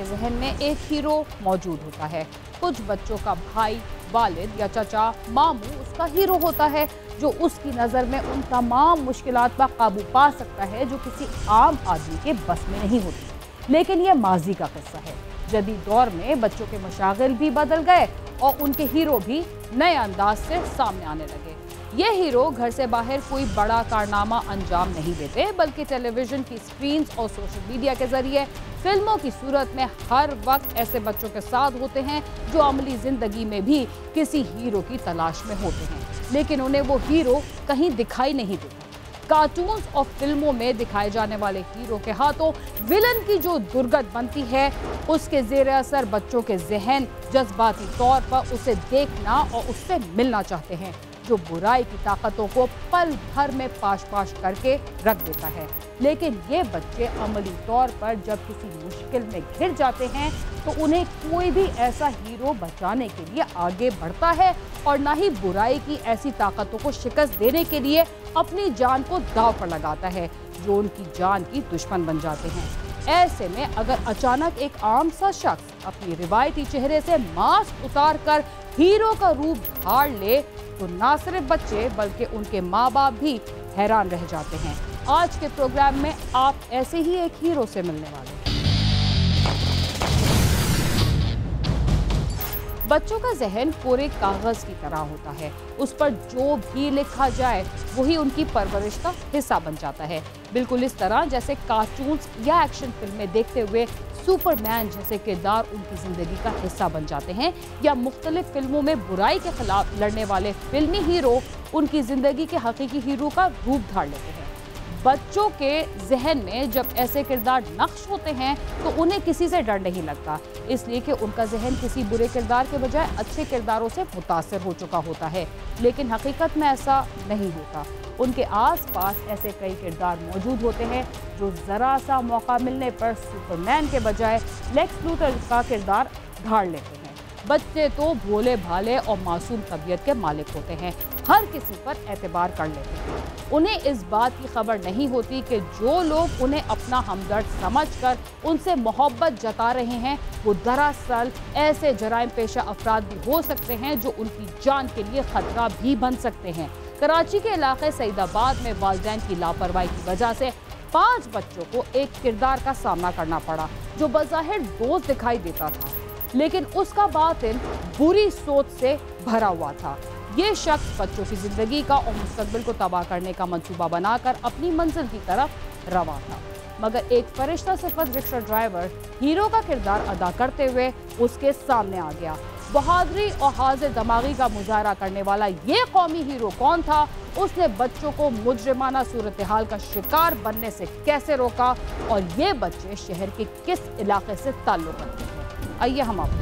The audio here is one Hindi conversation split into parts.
के जहन में एक हीरो मौजूद होता है। कुछ बच्चों का भाई, वालिद या चाचा, मामू उसका हीरो होता है, जो उसकी नज़र में उन तमाम मुश्किलात पर काबू पा सकता है जो किसी आम आदमी के बस में नहीं होती। लेकिन यह माजी का किस्सा है। जदीद दौर में बच्चों के मशागिल भी बदल गए और उनके हीरो भी नए अंदाज से सामने आने लगे। ये हीरो घर से बाहर कोई बड़ा कारनामा अंजाम नहीं देते, बल्कि टेलीविजन की स्क्रीन और सोशल मीडिया के जरिए फिल्मों की सूरत में हर वक्त ऐसे बच्चों के साथ होते हैं जो अमली जिंदगी में भी किसी हीरो की तलाश में होते हैं, लेकिन उन्हें वो हीरो कहीं दिखाई नहीं देता। कार्टून्स और फिल्मों में दिखाए जाने वाले हीरो के हाथों विलन की जो दुर्गत बनती है, उसके ज़ेरे असर बच्चों के जहन जज्बाती तौर पर उसे देखना और उससे मिलना चाहते हैं, जो बुराई की ताकतों को पल भर में पाश पाश करके रख देता है। लेकिन ये बच्चे अमली तौर पर जब किसी मुश्किल में घिर जाते हैं तो उन्हें कोई भी ऐसा हीरो बचाने के लिए आगे बढ़ता है और ना ही बुराई की ऐसी ताकतों को शिकस्त देने के लिए अपनी जान को दांव पर लगाता है, जो उनकी जान की दुश्मन बन जाते हैं। ऐसे में अगर अचानक एक आम सा शख्स अपनी रिवायती चेहरे से मास्क उतार कर हीरो का रूप धार ले तो ना सिर्फ बच्चे बल्कि उनके माँ बाप भी हैरान रह जाते हैं। आज के प्रोग्राम में आप ऐसे ही एक हीरो से मिलने वाले हैं। बच्चों का जहन कोरे कागज की तरह होता है, उस पर जो भी लिखा जाए वही उनकी परवरिश का हिस्सा बन जाता है। बिल्कुल इस तरह जैसे कार्टून्स या एक्शन फिल्में देखते हुए सुपरमैन जैसे किरदार उनकी जिंदगी का हिस्सा बन जाते हैं, या मुख्तलिफ फिल्मों में बुराई के खिलाफ लड़ने वाले फिल्मी हीरो उनकी जिंदगी के हकीकी हीरो का रूप धार लेते हैं। बच्चों के जहन में जब ऐसे किरदार नक्श होते हैं तो उन्हें किसी से डर नहीं लगता, इसलिए कि उनका जहन किसी बुरे किरदार के बजाय अच्छे किरदारों से मुतासिर हो चुका होता है। लेकिन हकीकत में ऐसा नहीं होता। उनके आसपास ऐसे कई किरदार मौजूद होते हैं जो ज़रा सा मौका मिलने पर सुपरमैन के बजाय लेक्स लूथर का किरदार धार लेते हैं। बच्चे तो भोले भाले और मासूम तबीयत के मालिक होते हैं, हर किसी पर एतबार कर लेते हैं। उन्हें इस बात की खबर नहीं होती कि जो लोग उन्हें अपना हमदर्द समझकर उनसे मोहब्बत जता रहे हैं वो दरअसल ऐसे जराइम पेशा अफराद भी हो सकते हैं जो उनकी जान के लिए खतरा भी बन सकते हैं। कराची के इलाके सईदाबाद में वालिदैन की लापरवाही की वजह से 5 बच्चों को एक किरदार का सामना करना पड़ा जो बज़ाहिर दोस्त दिखाई देता था, लेकिन उसका बातिन बुरी सोच से भरा हुआ था। ये शख्स बच्चों की जिंदगी का और मुस्तकबिल को तबाह करने का मंसूबा बनाकर अपनी मंजिल की तरफ रवा था, मगर एक फरिश्ता सिफत रिक्शा ड्राइवर हीरो का किरदार अदा करते हुए उसके सामने आ गया। बहादुरी और हाजिर दमागी का मुजाहरा करने वाला ये कौमी हीरो कौन था? उसने बच्चों को मुजरिमाना सूरत हाल का शिकार बनने से कैसे रोका और ये बच्चे शहर के किस इलाके से ताल्लुक़ रखते हैं? आइए हम आपको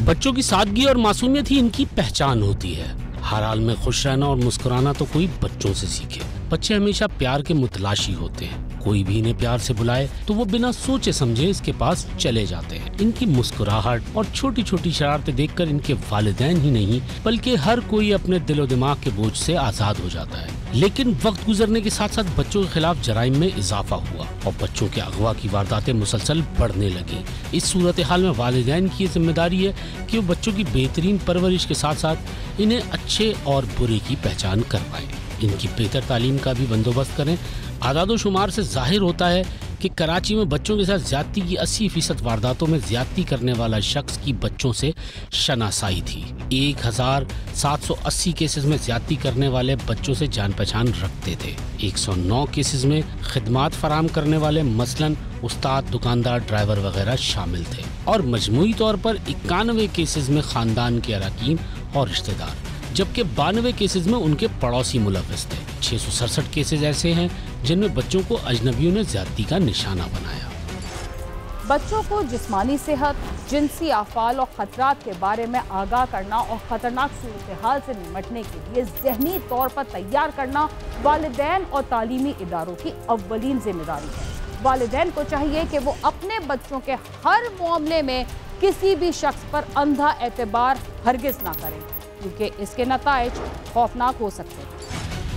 बच्चों की सादगी और मासूमियत ही इनकी पहचान होती है। हर हाल में खुश रहना और मुस्कुराना तो कोई बच्चों से सीखे। बच्चे हमेशा प्यार के मुतलाशी होते हैं। कोई भी इन्हें प्यार से बुलाए तो वो बिना सोचे समझे इसके पास चले जाते हैं। इनकी मुस्कुराहट और छोटी छोटी शरारतें देखकर इनके वालिदैन ही नहीं बल्कि हर कोई अपने दिलो दिमाग के बोझ से आजाद हो जाता है। लेकिन वक्त गुजरने के साथ साथ बच्चों के खिलाफ जराइम में इजाफा हुआ और बच्चों के अगवा की वारदातें मुसलसल बढ़ने लगी। इस सूरत हाल में वालिदैन की जिम्मेदारी है कि वो बच्चों की बेहतरीन परवरिश के साथ साथ इन्हें अच्छे और बुरे की पहचान करवाएं, इनकी बेहतर तालीम का भी बंदोबस्त करें। आदादोशुमार से जाहिर होता है कि कराची में बच्चों के साथ ज्यादती की 80% वारदातों में ज्यादती करने वाला शख्स की बच्चों से शनासाई थी। 1780 केसेस में ज्यादती करने वाले बच्चों से जान पहचान रखते थे। 109 केसेस में खिदमात फराहम करने वाले मसलन उस्ताद, दुकानदार, ड्राइवर वगैरह शामिल थे और मजमूई तौर पर 91 केसेस में खानदान के अरकान और रिश्तेदार, जबकि 92 केसेस में उनके पड़ोसी मुलव्विस थे। 667 केसेस ऐसे हैं जिनमें बच्चों को अजनबियों ने ज्यादती का निशाना बनाया। बच्चों को जिस्मानी सेहत, जिनसी आफाल और खतरात के बारे में आगाह करना और खतरनाक सूरत हाल से निपटने के लिए जहनी तौर पर तैयार करना वालिदैन और तालीमी इदारों की अव्वलीन जिम्मेदारी है। वालिदैन को चाहिए कि वो अपने बच्चों के हर मामले में किसी भी शख्स पर अंधा एतबार हरगिज ना करें, क्योंकि इसके नताइज खौफनाक हो सकते हैं।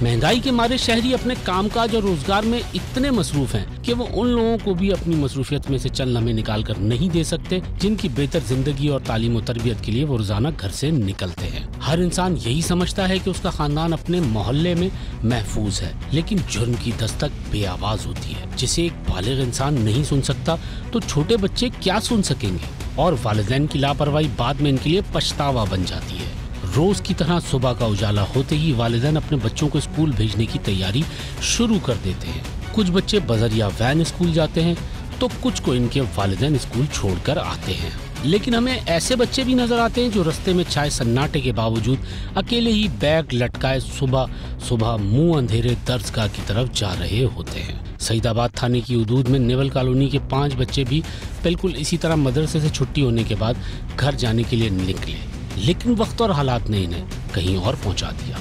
महंगाई के मारे शहरी अपने कामकाज और रोजगार में इतने मसरूफ हैं कि वो उन लोगों को भी अपनी मसरूफियत में से चंद लम्हे निकाल कर नहीं दे सकते जिनकी बेहतर जिंदगी और तालीम और तरबियत के लिए वो रोजाना घर से निकलते हैं। हर इंसान यही समझता है कि उसका खानदान अपने मोहल्ले में महफूज है, लेकिन जुर्म की दस्तक बेआवाज होती है जिसे एक बालिग इंसान नहीं सुन सकता तो छोटे बच्चे क्या सुन सकेंगे, और वालिदैन की लापरवाही बाद में इनके लिए पछतावा बन जाती है। रोज की तरह सुबह का उजाला होते ही वालिदैन अपने बच्चों को स्कूल भेजने की तैयारी शुरू कर देते हैं। कुछ बच्चे बजर या वैन स्कूल जाते हैं तो कुछ को इनके वालिदैन स्कूल छोड़कर आते हैं, लेकिन हमें ऐसे बच्चे भी नजर आते हैं जो रास्ते में छाए सन्नाटे के बावजूद अकेले ही बैग लटकाए सुबह सुबह मुंह अंधेरे दर्जगाह की तरफ जा रहे होते हैं। सईदाबाद थाने की हदूद में नेवल कॉलोनी के 5 बच्चे भी बिल्कुल इसी तरह मदरसे से छुट्टी होने के बाद घर जाने के लिए निकले, लेकिन वक्त और हालात ने इन्हें कहीं और पहुंचा दिया।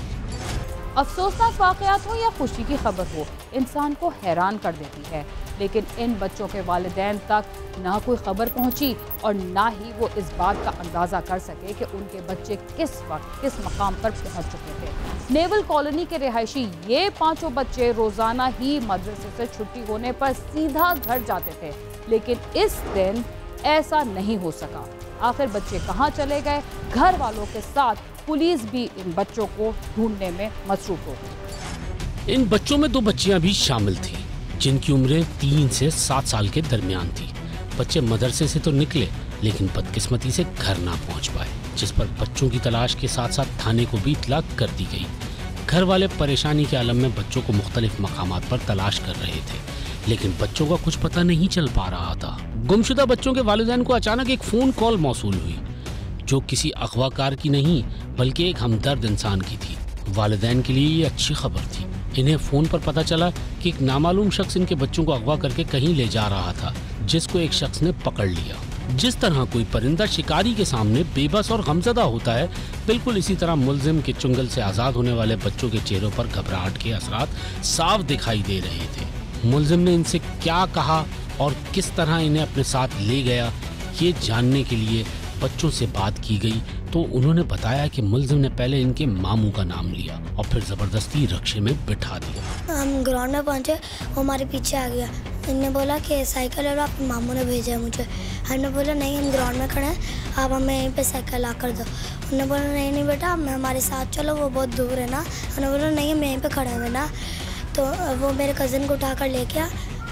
अफसोसनाक वाकयात हो या खुशी की खबर हो, इंसान को हैरान कर देती है, लेकिन इन बच्चों के वालिदैन तक ना कोई खबर पहुंची और ना ही वो इस बात का अंदाजा कर सके कि उनके बच्चे किस वक्त किस मकाम पर पहुंच चुके थे। नेवल कॉलोनी के रिहायशी ये 5 बच्चे रोजाना ही मदरसे से छुट्टी होने पर सीधा घर जाते थे, लेकिन इस दिन ऐसा नहीं हो सका। आखिर बच्चे कहाँ चले गए? घर वालों के साथ पुलिस भी इन बच्चों को ढूंढने में मसरूफ हो गई। इन बच्चों में 2 बच्चियां भी शामिल थी जिनकी उम्रें 3 से 7 साल के दरमियान थी। बच्चे मदरसे से तो निकले लेकिन बदकिस्मती से घर ना पहुंच पाए, जिस पर बच्चों की तलाश के साथ साथ थाने को भी इतला कर दी गई। घर वाले परेशानी के आलम में बच्चों को मुख्तलिफ मकामात पर तलाश कर रहे थे, लेकिन बच्चों का कुछ पता नहीं चल पा रहा था। गुमशुदा बच्चों के वालिदैन को अचानक एक फोन कॉल मौसूल हुई जो किसी अगवाकार की नहीं बल्कि एक हमदर्द इंसान की थी। वालिदैन के लिए ये अच्छी खबर थी। इन्हें फोन पर पता चला कि एक नामालूम शख्स इनके बच्चों को अगवा करके कहीं ले जा रहा था, जिसको एक शख्स ने पकड़ लिया। जिस तरह कोई परिंदा शिकारी के सामने बेबस और गमजदा होता है, बिल्कुल इसी तरह मुल्जिम के चुंगल से आजाद होने वाले बच्चों के चेहरों पर घबराहट के असरात साफ दिखाई दे रहे थे। मुल्जिम ने इनसे क्या कहा और किस तरह इन्हें अपने साथ ले गया, ये जानने के लिए बच्चों से बात की गई तो उन्होंने बताया कि मुल्जिम ने पहले इनके मामू का नाम लिया और फिर जबरदस्ती रक्शे में बिठा दिया। हम ग्राउंड में पहुंचे, वो हमारे पीछे आ गया। इन्होंने बोला कि साइकिल है, आपके मामू ने भेजा है मुझे। हमने बोला नहीं, हम ग्राउंड में खड़े हैं, आप हमें यहीं पे साइकिल ला कर दो। उन्होंने बोला नहीं बेटा, मैं हमारे साथ चलो, वो बहुत दूर है ना। हमने बोला नहीं, हम यहीं पर खड़े हुए ना। तो वो मेरे कज़न को उठा कर ले गया।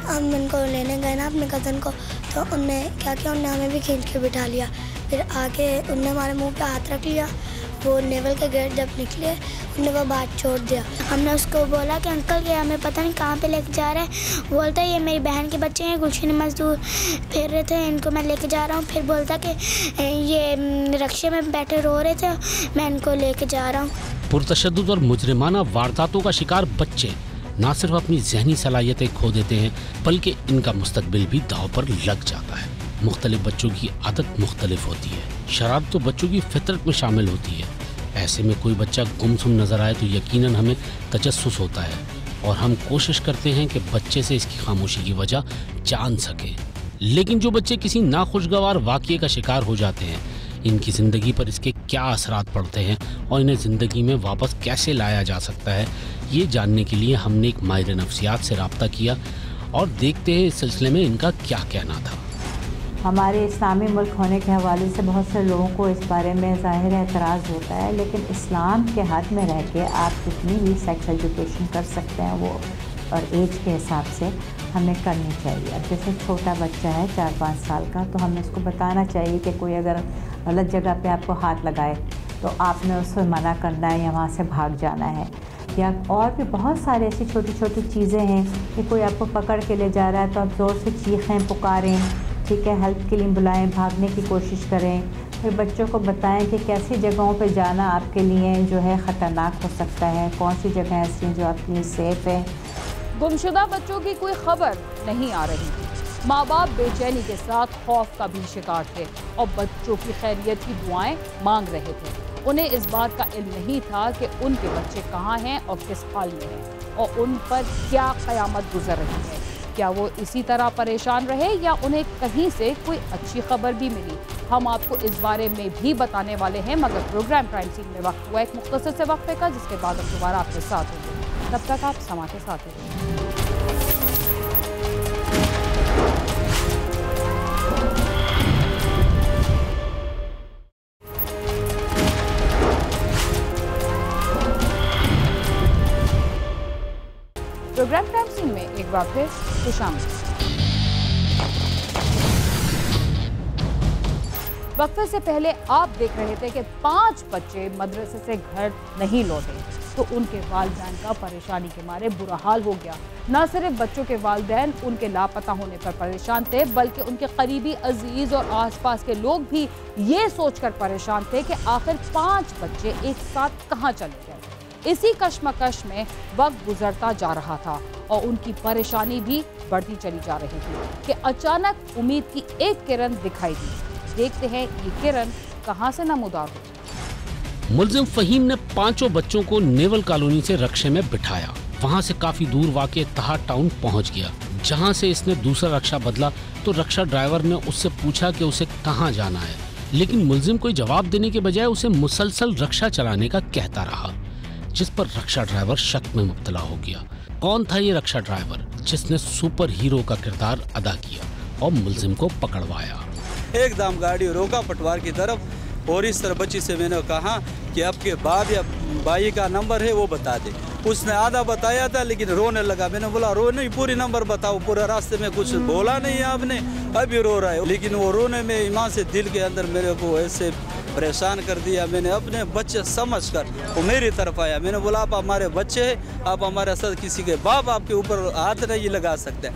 हम उनको लेने गए ना अपने कज़न को, तो उनने क्या किया, उनने हमें भी खींच के बिठा लिया। फिर आके उनने हमारे मुंह पे हाथ रख लिया। वो नेवल के गेट जब निकले उनने वो बात छोड़ दिया। हमने उसको बोला कि अंकल ये हमें पता नहीं कहाँ पे लेके जा रहे हैं। बोलता ये मेरी बहन के बच्चे हैं, कुछ नहीं मजदूर फिर रहे थे, इनको मैं लेके जा रहा हूँ। फिर बोलता कि ये रक्शे में बैठे रो रहे थे, मैं इनको लेके जा रहा हूँ। पुरतशद्दुद और मुजरिमाना वारदातों का शिकार बच्चे न सिर्फ अपनी जहनी सलाहियतें खो देते हैं बल्कि इनका मुस्तकबिल भी दांव पर लग जाता है। मुख्तलिफ बच्चों की आदत मुख्तलिफ होती है, शरारत तो बच्चों की फितरत में शामिल होती है। ऐसे में कोई बच्चा गुमसुम नजर आए तो यकीनन हमें तजस्सुस होता है और हम कोशिश करते हैं कि बच्चे से इसकी खामोशी की वजह जान सकें। लेकिन जो बच्चे किसी नाखुशगवार वाक़ये का शिकार हो जाते हैं, इनकी ज़िंदगी पर इसके क्या असरात पड़ते हैं और इन्हें ज़िंदगी में वापस कैसे लाया जा सकता है, ये जानने के लिए हमने एक माहिर नफ्सियात से रब्ता किया और देखते हैं इस सिलसिले में इनका क्या कहना था। हमारे इस्लामी मुल्क होने के हवाले से बहुत से लोगों को इस बारे में ज़ाहिर एतराज़ होता है, लेकिन इस्लाम के हद में रह के आप जितनी भी सेक्स एजुकेशन कर सकते हैं वो और एज के हिसाब से हमें करनी चाहिए। अब जैसे छोटा बच्चा है 4-5 साल का, तो हमें उसको बताना चाहिए कि कोई अगर गलत जगह पे आपको हाथ लगाए तो आपने उसको मना करना है या वहाँ से भाग जाना है। या और भी बहुत सारी ऐसी छोटी छोटी चीज़ें हैं कि कोई आपको पकड़ के ले जा रहा है तो आप ज़ोर से चीखें, पुकारें, ठीक है, हेल्प के लिए बुलाएं, भागने की कोशिश करें। फिर बच्चों को बताएं कि कैसी जगहों पे जाना आपके लिए जो है ख़तरनाक हो सकता है, कौन सी जगह ऐसी हैं जो आपके लिए सेफ़ है। गुमशुदा बच्चों की कोई खबर नहीं आ रही थी। माँ बाप बेचैनी के साथ खौफ का भी शिकार थे और बच्चों की खैरियत की दुआएं मांग रहे थे। उन्हें इस बात का इल्म नहीं था कि उनके बच्चे कहाँ हैं और किस हाल में हैं और उन पर क्या क़यामत गुजर रही है। क्या वो इसी तरह परेशान रहे या उन्हें कहीं से कोई अच्छी खबर भी मिली? हम आपको इस बारे में भी बताने वाले हैं, मगर प्रोग्राम क्राइम सीन में वक्त हुआ एक मुख्तसर से वक्फे का, जिसके बाद हम दोबारा आपके साथ होंगे। तब तक आप समा के साथ रहिए। प्रोग्राम टाइम सीन में एक बार फिर खुशामदीद। वक्फे से पहले आप देख रहे थे कि 5 बच्चे मदरसे से घर नहीं लौटे तो उनके वालिदैन का परेशानी के मारे बुरा हाल हो गया। न सिर्फ बच्चों के वालिदैन उनके लापता होने पर परेशान थे, बल्कि उनके करीबी अजीज और आसपास के लोग भी ये सोचकर परेशान थे कि आखिर 5 बच्चे एक साथ कहाँ चले गए। इसी कश्मकश में वक्त गुजरता जा रहा था और उनकी परेशानी भी बढ़ती चली जा रही थी कि अचानक उम्मीद की एक किरण दिखाई दी। देखते हैं ये किरण कहां से नमूदार हुई। मुल्जिम फहीम ने 5 बच्चों को नेवल कॉलोनी से रक्शे में बिठाया। वहां से काफी दूर वाक़े तहा टाउन पहुंच गया, जहां से इसने दूसरा रक्षा बदला तो रक्षा ड्राइवर ने उससे पूछा कि उसे कहां जाना है, लेकिन मुल्जिम कोई जवाब देने के बजाय उसे मुसलसल रक्षा चलाने का कहता रहा, जिस पर रक्षा ड्राइवर शक में मुब्तला हो गया। कौन था ये रक्षा ड्राइवर जिसने सुपर हीरो का किरदार अदा किया और मुल्जिम को पकड़वाया। एकदम गाड़ी रोका पटवार की तरफ और इस तरह बच्ची से मैंने कहा कि आपके बाप या भाई का नंबर है वो बता दे। उसने आधा बताया था लेकिन रोने लगा। मैंने बोला रो नहीं, पूरी नंबर बताओ। पूरे रास्ते में कुछ बोला नहीं आपने, अभी रो रहा है। लेकिन वो रोने में ईमान से दिल के अंदर मेरे को ऐसे परेशान कर दिया। मैंने अपने बच्चे समझकर वो मेरी तरफ आया। मैंने बोला आप हमारे बच्चे हैं, आप हमारे साथ किसी के बाप आपके ऊपर हाथ नहीं लगा सकते।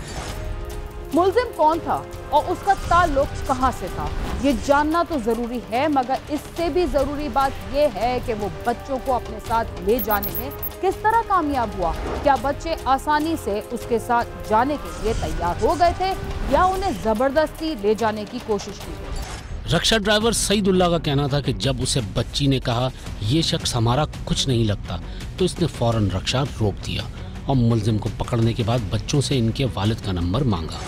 मुल्जिम कौन था और उसका ताल्लुक कहां से था, ये जानना तो जरूरी है, मगर इससे भी जरूरी बात यह है कि वो बच्चों को अपने साथ ले जाने में किस तरह कामयाब हुआ। क्या बच्चे आसानी से उसके साथ जाने के लिए तैयार हो गए थे या उन्हें जबरदस्ती ले जाने की कोशिश की गई। रक्षा ड्राइवर सईदुल्ला का कहना था कि जब उसे बच्ची ने कहा ये शख्स हमारा कुछ नहीं लगता तो इसने फौरन रक्षा रोक दिया और मुल्जिम को पकड़ने के बाद बच्चों से इनके वालिद का नंबर मांगा।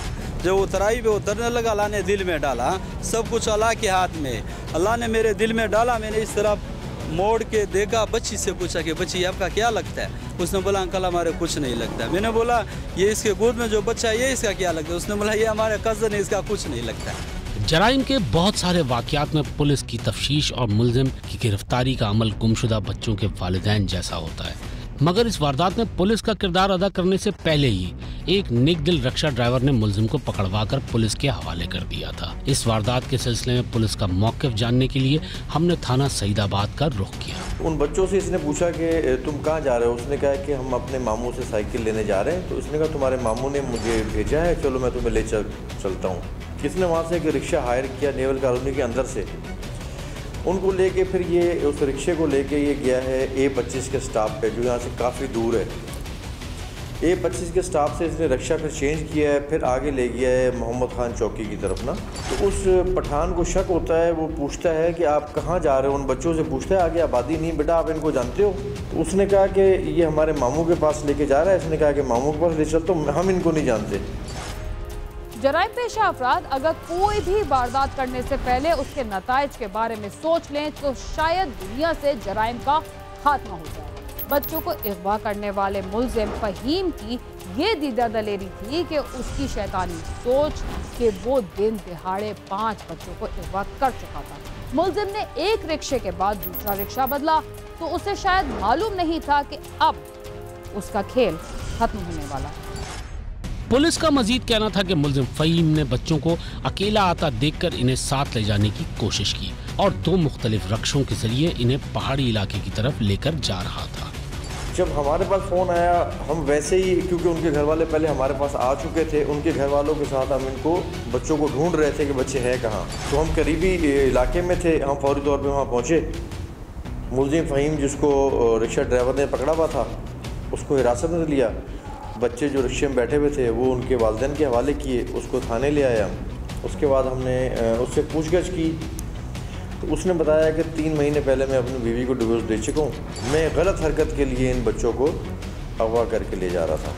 जब उतराई पे उतरने लगा, अल्लाह ने दिल में डाला, सब कुछ अल्लाह के हाथ में। अल्लाह ने मेरे दिल में डाला। मैंने इस तरफ मोड़ के देखा, बच्ची से पूछा कि बच्ची आपका क्या लगता है। उसने बोला अंकल हमारे कुछ नहीं लगता। मैंने बोला ये इसके गोद में जो बच्चा है ये इसका क्या लगता है। उसने बोला ये हमारे कज़न है, इसका कुछ नहीं लगता। जराइम के बहुत सारे वाकयात में पुलिस की तफ्तीश और मुल्जिम की गिरफ्तारी का अमल गुमशुदा बच्चों के वालिदैन जैसा होता है, मगर इस वारदात में पुलिस का किरदार अदा करने से पहले ही एक नेक दिल रक्षा ड्राइवर ने मुल्जिम को पकड़वाकर पुलिस के हवाले कर दिया था। इस वारदात के सिलसिले में पुलिस का मौक़िफ़ जानने के लिए हमने थाना सईदाबाद का रुख किया। उन बच्चों से इसने पूछा कि तुम कहाँ जा रहे हो। उसने कहा कि हम अपने मामू से साइकिल लेने जा रहे हैं। तो उसने कहा तुम्हारे मामू ने मुझे भेजा है, चलो मैं तुम्हें ले चलता हूँ। किसने वहाँ से एक रिक्शा हायर किया नेवल कॉलोनी के अंदर से, उनको लेके फिर ये उस रिक्शे को लेके ये गया है A25 के स्टॉप पे, जो यहाँ से काफ़ी दूर है। A25 के स्टॉप से इसने रिक्शा फिर चेंज किया है, फिर आगे ले गया है मोहम्मद खान चौकी की तरफ ना। तो उस पठान को शक होता है, वो पूछता है कि आप कहाँ जा रहे हो। उन बच्चों से पूछता है आगे आबादी नहीं बेटा आप इनको जानते हो। तो उसने कहा कि ये हमारे मामू के पास लेके जा रहा है। इसने कहा कि मामू के पास ले चल, तो हम इनको नहीं जानते। जराइम पेशा अफराद अगर कोई भी वारदात करने से पहले उसके नताइज के बारे में सोच लें तो शायद दुनिया से जराइम का खात्मा हो जाए। बच्चों को अगवा करने वाले मुल्जिम फहीम की ये दीदा दलेरी थी कि उसकी शैतानी सोच कि वो दिन दिहाड़े 5 बच्चों को अगवा कर चुका था। मुल्जिम ने एक रिक्शे के बाद दूसरा रिक्शा बदला तो उसे शायद मालूम नहीं था कि अब उसका खेल खत्म होने वाला है। पुलिस का मजीद कहना था कि मुल्जिम फहीम ने बच्चों को अकेला आता देखकर इन्हें साथ ले जाने की कोशिश की और 2 मुख्तलिफ रक्षों के जरिए इन्हें पहाड़ी इलाके की तरफ लेकर जा रहा था। जब हमारे पास फ़ोन आया, हम वैसे ही, क्योंकि उनके घर वाले पहले हमारे पास आ चुके थे, उनके घर वालों के साथ हम इनको बच्चों को ढूंढ रहे थे कि बच्चे हैं कहाँ। तो हम करीबी इलाके में थे, हम फौरी तौर पर वहाँ पहुँचे। मुल्जिम फहीम जिसको रिक्शा ड्राइवर ने पकड़ा हुआ था उसको हिरासत में लिया। बच्चे जो रिक्शे में बैठे हुए थे वो उनके वालिदैन के हवाले किए, उसको थाने ले आया। उसके बाद हमने उससे पूछगछ की तो उसने बताया कि 3 महीने पहले मैं अपनी बीवी को डिवोर्स दे चुका हूँ। मैं गलत हरकत के लिए इन बच्चों को अगवा करके ले जा रहा था।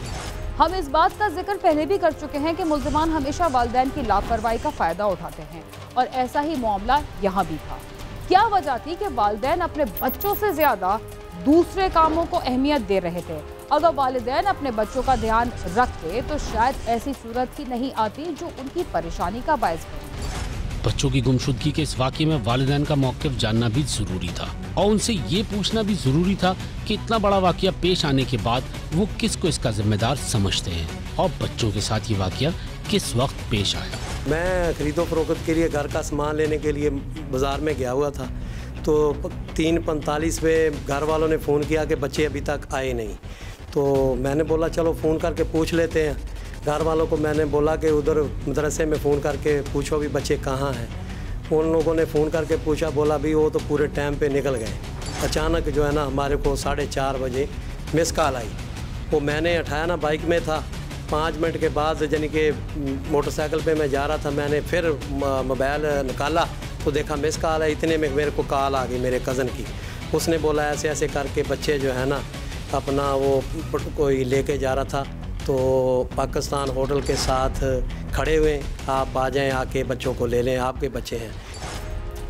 हम इस बात का जिक्र पहले भी कर चुके हैं कि मुल्जिमान हमेशा वालिदैन की लापरवाही का फ़ायदा उठाते हैं और ऐसा ही मामला यहाँ भी था। क्या वजह थी कि वालिदैन अपने बच्चों से ज़्यादा दूसरे कामों को अहमियत दे रहे थे अगर वालिदैन अपने बच्चों का ध्यान रखते तो शायद ऐसी सूरत ही नहीं आती जो उनकी परेशानी का बायस बने। बच्चों की गुमशुदगी के इस वाकये में वालिदैन का मौक़िफ़ जानना भी जरूरी था और उनसे ये पूछना भी जरूरी था कि इतना बड़ा वाकया पेश आने के बाद वो किसको इसका जिम्मेदार समझते हैं और बच्चों के साथ ये वाकया किस वक्त पेश आया। मैं खरीदो फरोख्त के लिए घर का सामान लेने के लिए बाज़ार में गया हुआ था, तो 3:45 पे घर वालों ने फ़ोन किया कि बच्चे अभी तक आए नहीं। तो मैंने बोला चलो फ़ोन करके पूछ लेते हैं। घर वालों को मैंने बोला कि उधर मदरसे में फ़ोन करके पूछो भी बच्चे कहाँ हैं। उन लोगों ने फ़ोन करके पूछा, बोला भी वो तो पूरे टाइम पे निकल गए। अचानक जो है ना हमारे को 4:30 बजे मिस कॉल आई। वो मैंने उठाया ना, बाइक में था। 5 मिनट के बाद यानी कि मोटरसाइकिल पे मैं जा रहा था, मैंने फिर मोबाइल निकाला तो देखा मिस कॉल है। इतने में मेरे को कॉल आ गई मेरे कज़न की। उसने बोला ऐसे ऐसे करके बच्चे जो है ना अपना वो कोई लेके जा रहा था, तो पाकिस्तान होटल के साथ खड़े हुए, आप आ जाएं, आके बच्चों को ले लें, आपके बच्चे हैं।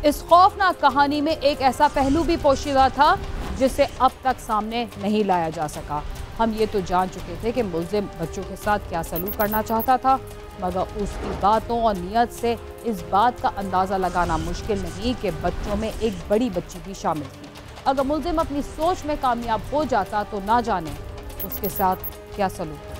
इस खौफनाक कहानी में एक ऐसा पहलू भी पोशीदा था जिसे अब तक सामने नहीं लाया जा सका। हम ये तो जान चुके थे कि मुल्जिम बच्चों के साथ क्या सलूक करना चाहता था, मगर उसकी बातों और नियत से इस बात का अंदाज़ा लगाना मुश्किल नहीं कि बच्चों में एक बड़ी बच्ची भी शामिल थी। अगर मुल्जिम अपनी सोच में कामयाब हो जाता तो ना जाने उसके साथ क्या सलूक।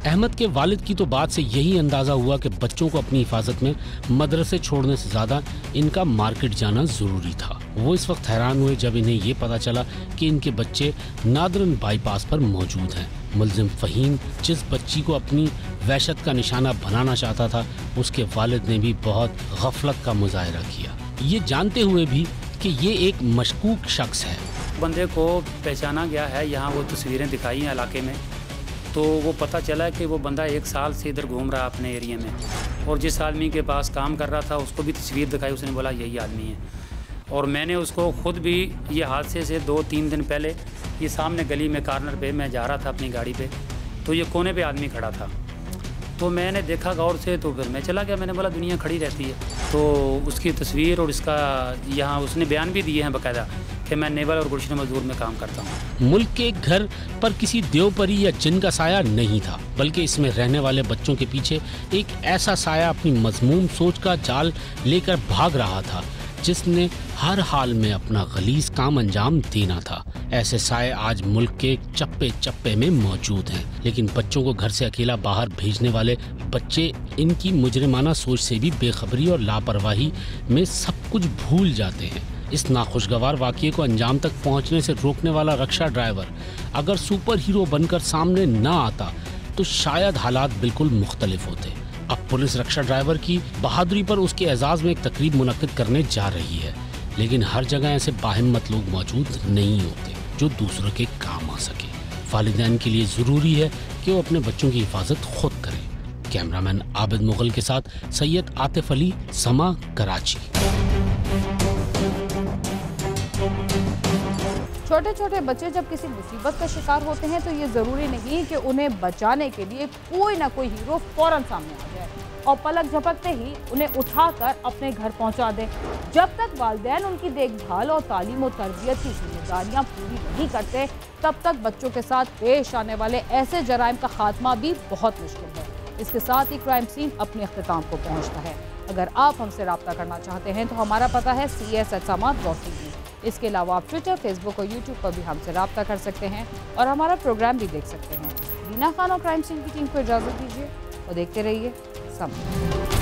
अहमद के वालिद की तो बात से यही अंदाज़ा हुआ कि बच्चों को अपनी हिफाजत में मदरसे छोड़ने से ज़्यादा इनका मार्केट जाना ज़रूरी था। वो इस वक्त हैरान हुए जब इन्हें ये पता चला कि इनके बच्चे नादरन बाईपास पर मौजूद हैं। मुल्जिम फ़हीम जिस बच्ची को अपनी वहशत का निशाना बनाना चाहता था, उसके वालिद ने भी बहुत गफलत का मुजाहरा किया, ये जानते हुए भी कि ये एक मशकूक शख्स है। बंदे को पहचाना गया है, यहाँ वो तस्वीरें दिखाई हैं इलाके में, तो वो पता चला कि वो बंदा 1 साल से इधर घूम रहा अपने एरिया में, और जिस आदमी के पास काम कर रहा था उसको भी तस्वीर दिखाई, उसने बोला यही आदमी है। और मैंने उसको ख़ुद भी ये हादसे से 2-3 दिन पहले ये सामने गली में कॉर्नर पे मैं जा रहा था अपनी गाड़ी पे, तो ये कोने पे आदमी खड़ा था, तो मैंने देखा गौर से, तो फिर मैं चला गया। मैंने बोला दुनिया खड़ी रहती है, तो उसकी तस्वीर और इसका यहाँ उसने बयान भी दिए हैं बाकायदा कि मैं नेवल और गुलशन मजदूर में काम करता हूँ। मुल्क के एक घर पर किसी देवपरी या जिन का साया नहीं था, बल्कि इसमें रहने वाले बच्चों के पीछे एक ऐसा साया अपनी मजमूम सोच का जाल लेकर भाग रहा था जिसने हर हाल में अपना गलीज काम अंजाम देना था। ऐसे साए आज मुल्क के चप्पे चप्पे में मौजूद हैं, लेकिन बच्चों को घर से अकेला बाहर भेजने वाले बच्चे इनकी मुजरिमाना सोच से भी बेखबरी और लापरवाही में सब कुछ भूल जाते हैं। इस नाखुशगवार वाक़ये को अंजाम तक पहुंचने से रोकने वाला रक्षा ड्राइवर अगर सुपर हीरो बनकर सामने न आता तो शायद हालात बिल्कुल मुख्तलिफ होते। अब पुलिस रक्षा ड्राइवर की बहादुरी पर उसके एजाज में एक तकरीब मुनक्किद करने जा रही है, लेकिन हर जगह ऐसे बाहिम्मत लोग मौजूद नहीं होते जो दूसरों के काम आ सके। वालिदैन के लिए ज़रूरी है कि वो अपने बच्चों की हिफाजत खुद करें। कैमरामैन आबिद मुगल के साथ सैयद आतिफ अली, समा, कराची। छोटे छोटे बच्चे जब किसी मुसीबत का शिकार होते हैं तो ये ज़रूरी नहीं कि उन्हें बचाने के लिए कोई ना कोई हीरो फौरन सामने आ जाए और पलक झपकते ही उन्हें उठाकर अपने घर पहुंचा दे। जब तक वालिदैन उनकी देखभाल और तालीम और तरबियत की जिम्मेदारियां पूरी नहीं करते, तब तक बच्चों के साथ पेश आने वाले ऐसे जराइम का खात्मा भी बहुत मुश्किल है। इसके साथ ही क्राइम सीन अपने अख्तिताम को पहुँचता है। अगर आप हमसे रब्ता करना चाहते हैं तो हमारा पता है cs@sama.tv। इसके अलावा आप ट्विटर, फेसबुक और यूट्यूब पर भी हमसे रब्ता कर सकते हैं और हमारा प्रोग्राम भी देख सकते हैं। बीना खान और क्राइम सीन की टीम को इजाज़त दीजिए और देखते रहिए समा।